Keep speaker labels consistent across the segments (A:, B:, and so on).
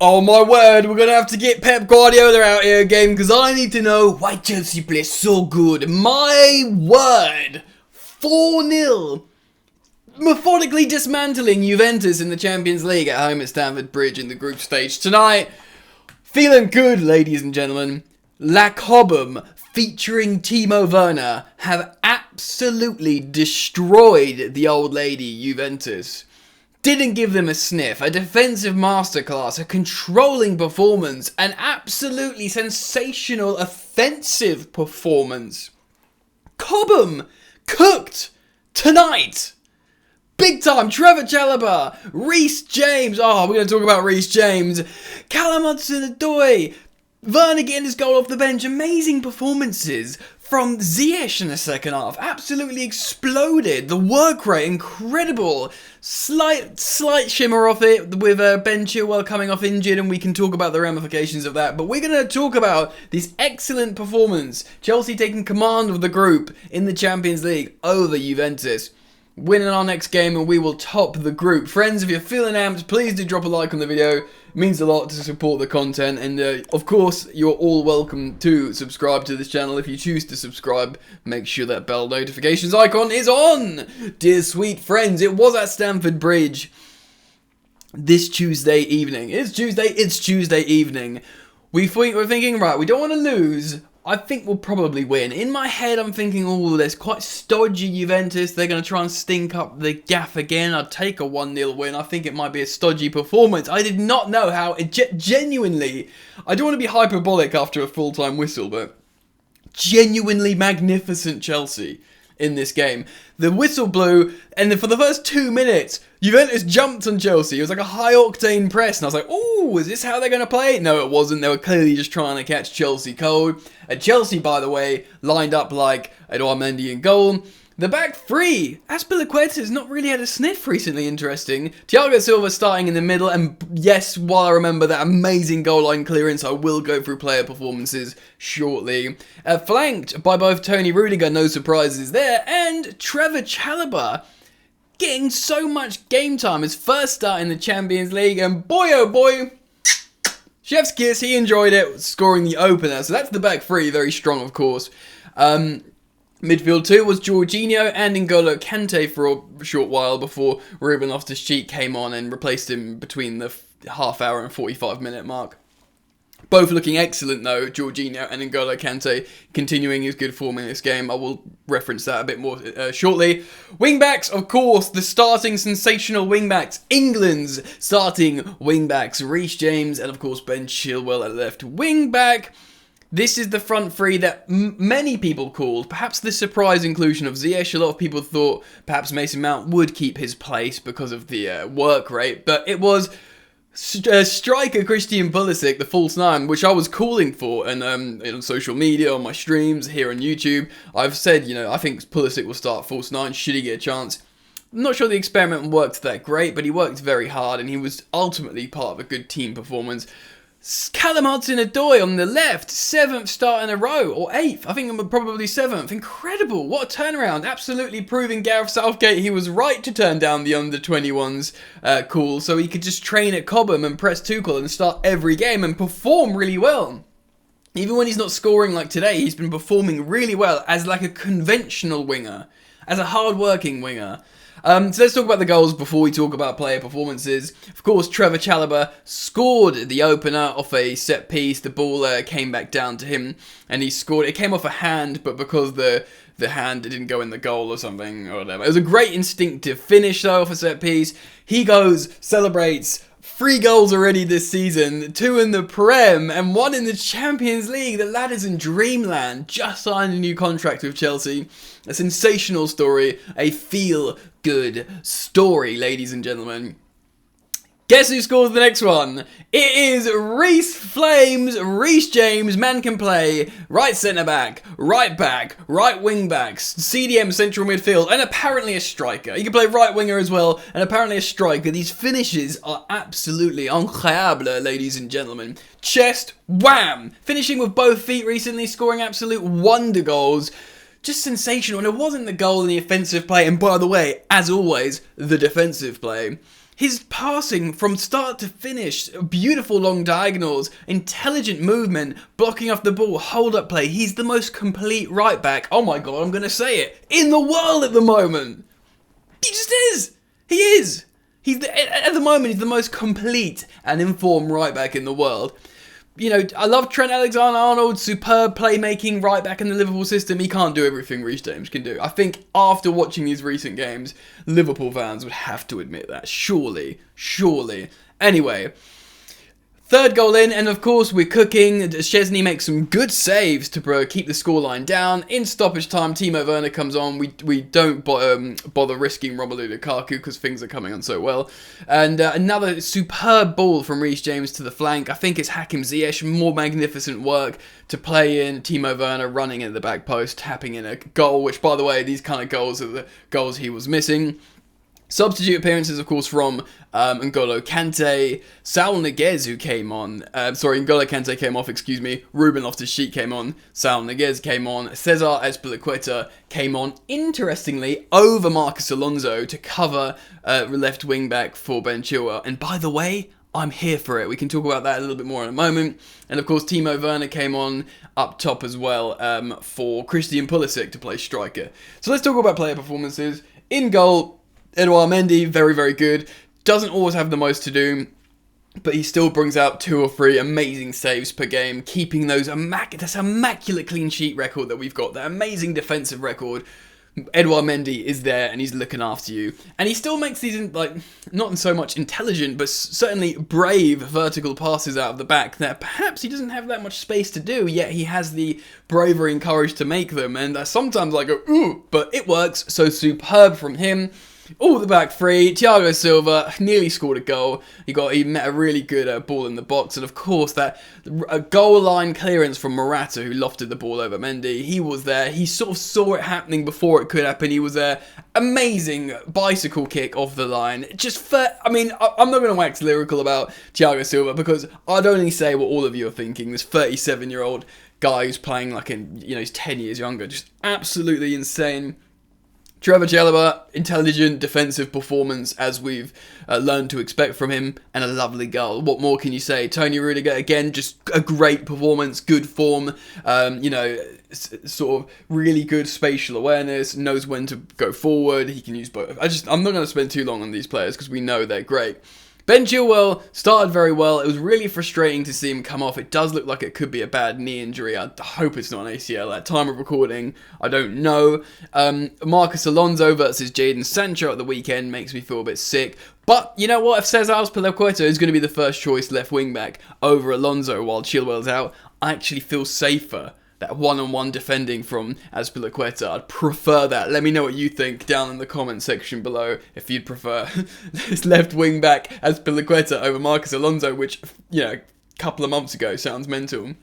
A: Oh my word, we're going to have to get Pep Guardiola out here again because I need to know why Chelsea plays so good. My word, 4-0. Methodically dismantling Juventus in the Champions League at home at Stamford Bridge in the group stage tonight. Feeling good, ladies and gentlemen. La Cobham featuring Timo Werner have absolutely destroyed the old lady Juventus. Didn't give them a sniff, a defensive masterclass, a controlling performance, an absolutely sensational offensive performance. Cobham cooked tonight. Big time. Trevoh Chalobah, Reece James. Oh, we're going to talk about Reece James. Callum Hudson-Odoi. Werner getting his goal off the bench. Amazing performances from Ziyech in the second half. Absolutely exploded. The work rate, incredible. Slight shimmer off it with Ben Gilwell coming off injured, and we can talk about the ramifications of that. But we're going to talk about this excellent performance. Chelsea taking command of the group in the Champions League over Juventus. Winning our next game and we will top the group. Friends, if you're feeling amped, please do drop a like on the video. It means a lot to support the content. And of course, you're all welcome to subscribe to this channel. If you choose to subscribe, make sure that bell notifications icon is on. Dear sweet friends, it was at Stamford Bridge this Tuesday evening. It's Tuesday evening. We're thinking, right, we don't want to lose. I think we'll probably win. In my head, I'm thinking, oh, there's quite stodgy Juventus. They're going to try and stink up the gaff again. I'd take a 1-0 win. I think it might be a stodgy performance. I did not know how, genuinely, I don't want to be hyperbolic after a full-time whistle, but genuinely magnificent Chelsea in this game. The whistle blew, and then for the first 2 minutes, Juventus jumped on Chelsea. It was like a high-octane press, and I was like, oh, is this how they're going to play? No, it wasn't. They were clearly just trying to catch Chelsea cold. Chelsea, by the way, lined up like Edouard Mendy in goal. The back three, Azpilicueta has not really had a sniff recently, interesting. Thiago Silva starting in the middle, and yes, while I remember that amazing goal line clearance, I will go through player performances shortly. Flanked by both Tony Rudiger, no surprises there, and Trevoh Chalobah getting so much game time, his first start in the Champions League, and boy oh boy, chef's kiss, he enjoyed it, scoring the opener. So that's the back three, very strong of course. Midfield 2 was Jorginho and N'Golo Kante for a short while before Ruben Loftus-Cheek came on and replaced him between the half hour and 45 minute mark. Both looking excellent though, Jorginho and N'Golo Kante continuing his good form in this game. I will reference that a bit more shortly. Wingbacks, of course, the starting sensational wingbacks. England's starting wingbacks, Reece James and of course Ben Chilwell at left wingback. This is the front three that many people called perhaps the surprise inclusion of Ziyech. A lot of people thought perhaps Mason Mount would keep his place because of the work rate, but it was striker Christian Pulisic, the false nine, which I was calling for, and on social media, on my streams, here on YouTube, I've said, I think Pulisic will start false nine should he get a chance. I'm not sure the experiment worked that great, but he worked very hard, and he was ultimately part of a good team performance. Callum Hudson-Odoi on the left, 7th start in a row, or 8th, I think I'm probably 7th. Incredible, what a turnaround, absolutely proving Gareth Southgate he was right to turn down the under-21s call, so he could just train at Cobham and press Tuchel and start every game and perform really well. Even when he's not scoring like today, he's been performing really well as like a conventional winger, as a hard-working winger. So let's talk about the goals before we talk about player performances. Of course, Trevoh Chalobah scored the opener off a set piece. The ball came back down to him and he scored. It came off a hand, but because the hand didn't go in the goal or something or whatever. It was a great instinctive finish though off a set piece. He goes, celebrates. 3 goals already this season, 2 in the Prem and 1 in the Champions League. The lad is in dreamland, just signed a new contract with Chelsea. A sensational story, a feel-good story, ladies and gentlemen. Guess who scores the next one? It is Reece Flames, Reece James, man can play, right centre-back, right wing-backs, CDM central midfield, and apparently a striker. He can play right winger as well, and apparently a striker. These finishes are absolutely incroyable, ladies and gentlemen. Chest, wham! Finishing with both feet recently, scoring absolute wonder goals. Just sensational, and it wasn't the goal in the offensive play, and by the way, as always, the defensive play. His passing from start to finish, beautiful long diagonals, intelligent movement, blocking off the ball, hold-up play. He's the most complete right-back, oh my god, I'm going to say it, in the world at the moment. He just is. He is. At the moment, he's the most complete and informed right-back in the world. You know, I love Trent Alexander-Arnold, superb playmaking right back in the Liverpool system. He can't do everything Reece James can do. I think after watching these recent games, Liverpool fans would have to admit that. Surely. Anyway, third goal in, and of course we're cooking. Szczesny makes some good saves to keep the scoreline down. In stoppage time, Timo Werner comes on. We don't bother risking Romelu Lukaku because things are coming on so well. And another superb ball from Reece James to the flank. I think it's Hakim Ziyech. More magnificent work to play in. Timo Werner running in the back post, tapping in a goal, which, by the way, these kind of goals are the goals he was missing. Substitute appearances, of course, from N'Golo Kante, Saul Niguez, who came on. N'Golo Kante came off, Ruben Loftus-Cheek came on. Saul Niguez came on. Cesar Azpilicueta came on, interestingly, over Marcos Alonso to cover left wing-back for Ben Chilwell. And by the way, I'm here for it. We can talk about that a little bit more in a moment. And of course, Timo Werner came on up top as well for Christian Pulisic to play striker. So let's talk about player performances. In goal, Edouard Mendy, very, very good. Doesn't always have the most to do, but he still brings out 2 or 3 amazing saves per game, keeping this immaculate clean sheet record that we've got, that amazing defensive record. Edouard Mendy is there and he's looking after you. And he still makes these, not so much intelligent, but certainly brave vertical passes out of the back that perhaps he doesn't have that much space to do, yet he has the bravery and courage to make them. And sometimes I go, ooh, but it works. So superb from him. All the back three. Thiago Silva nearly scored a goal. He met a really good ball in the box, and of course a goal line clearance from Morata, who lofted the ball over Mendy. He was there. He sort of saw it happening before it could happen. He was there. Amazing bicycle kick off the line. I'm not going to wax lyrical about Thiago Silva because I'd only say what all of you are thinking. This 37-year-old guy who's playing he's 10 years younger. Just absolutely insane. Trevoh Chalobah, intelligent defensive performance as we've learned to expect from him, and a lovely goal. What more can you say? Tony Rudiger, again, just a great performance, good form, sort of really good spatial awareness, knows when to go forward, he can use both. I'm not going to spend too long on these players because we know they're great. Ben Gilwell started very well. It was really frustrating to see him come off. It does look like it could be a bad knee injury. I hope it's not an ACL. At time of recording, I don't know. Marcos Alonso versus Jadon Sancho at the weekend makes me feel a bit sick. But you know what? If Cesar Azpilicueta is going to be the first choice left wing back over Alonso while Chilwell's out, I actually feel safer. That one-on-one defending from Azpilicueta, I'd prefer that. Let me know what you think down in the comment section below if you'd prefer this left wing back Azpilicueta over Marcos Alonso, which, a couple of months ago sounds mental.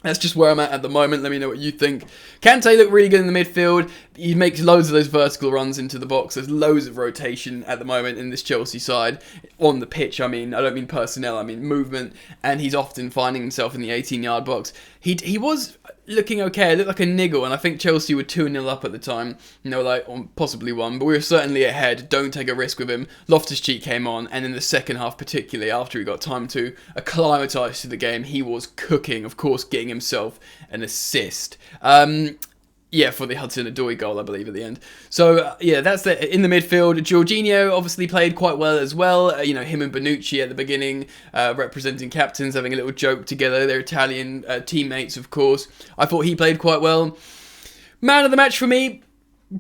A: That's just where I'm at the moment. Let me know what you think. Kante looked really good in the midfield. He makes loads of those vertical runs into the box. There's loads of rotation at the moment in this Chelsea side. On the pitch, I don't mean personnel, I mean movement. And he's often finding himself in the 18-yard box. He was looking okay. It looked like a niggle, and I think Chelsea were 2-0 up at the time. Possibly 1, but we were certainly ahead. Don't take a risk with him. Loftus-Cheek came on, and in the second half, particularly after he got time to acclimatise to the game, he was cooking, of course, getting himself an assist. For the Hudson-Odoi goal, I believe, at the end. So, that's in the midfield. Jorginho obviously played quite well as well. Him and Bonucci at the beginning, representing captains, having a little joke together. They're Italian teammates, of course. I thought he played quite well. Man of the match for me,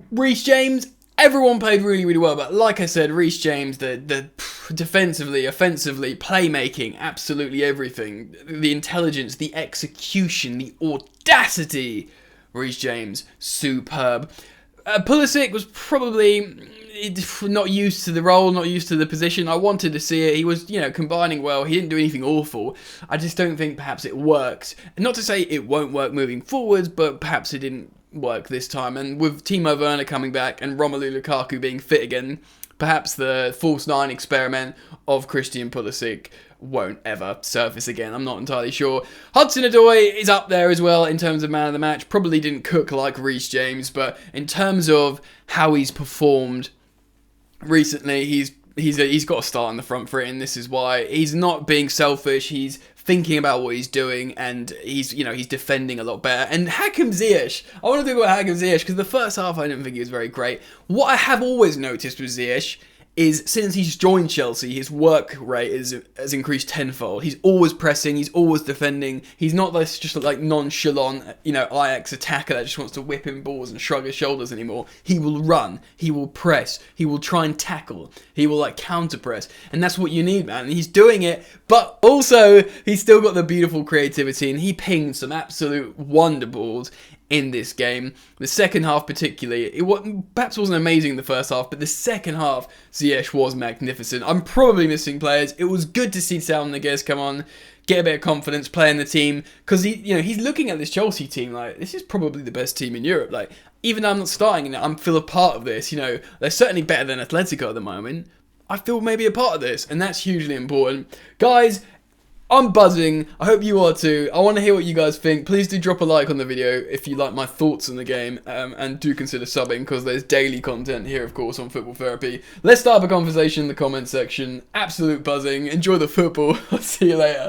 A: Reece James. Everyone played really, really well, but like I said, Reece James, the defensively, offensively, playmaking, absolutely everything. The intelligence, the execution, the audacity. Reece James, superb. Pulisic was probably not used to the role, not used to the position. I wanted to see it. He was, combining well. He didn't do anything awful. I just don't think perhaps it worked. Not to say it won't work moving forwards, but perhaps it didn't work this time. And with Timo Werner coming back and Romelu Lukaku being fit again, perhaps the false 9 experiment of Christian Pulisic won't ever surface again. I'm not entirely sure. Hudson-Odoi is up there as well in terms of man of the match. Probably didn't cook like Reece James, but in terms of how he's performed recently, he's he's got to start on the front foot, and this is why. He's not being selfish. He's thinking about what he's doing, and he's defending a lot better. And Hakim Ziyech, I want to talk about Hakim Ziyech because the first half I didn't think he was very great. What I have always noticed with Ziyech is since he's joined Chelsea, his work rate has increased tenfold. He's always pressing, he's always defending. He's not this just like nonchalant, Ajax attacker that just wants to whip in balls and shrug his shoulders anymore. He will run, he will press, he will try and tackle, he will counter press, and that's what you need, man. And he's doing it, but also he's still got the beautiful creativity, and he pinged some absolute wonder balls in this game. The second half particularly, it perhaps wasn't amazing in the first half, but the second half, Ziyech was magnificent. I'm probably missing players. It was good to see Sal Niguez come on, get a bit of confidence, play in the team, because he's looking at this Chelsea team like, this is probably the best team in Europe. Like, even though I'm not starting in it, I'm still a part of this. They're certainly better than Atletico at the moment. I feel maybe a part of this, and that's hugely important. Guys, I'm buzzing. I hope you are too. I want to hear what you guys think. Please do drop a like on the video if you like my thoughts on the game, and do consider subbing because there's daily content here, of course, on Football Therapy. Let's start up a conversation in the comment section. Absolute buzzing. Enjoy the football. I'll see you later.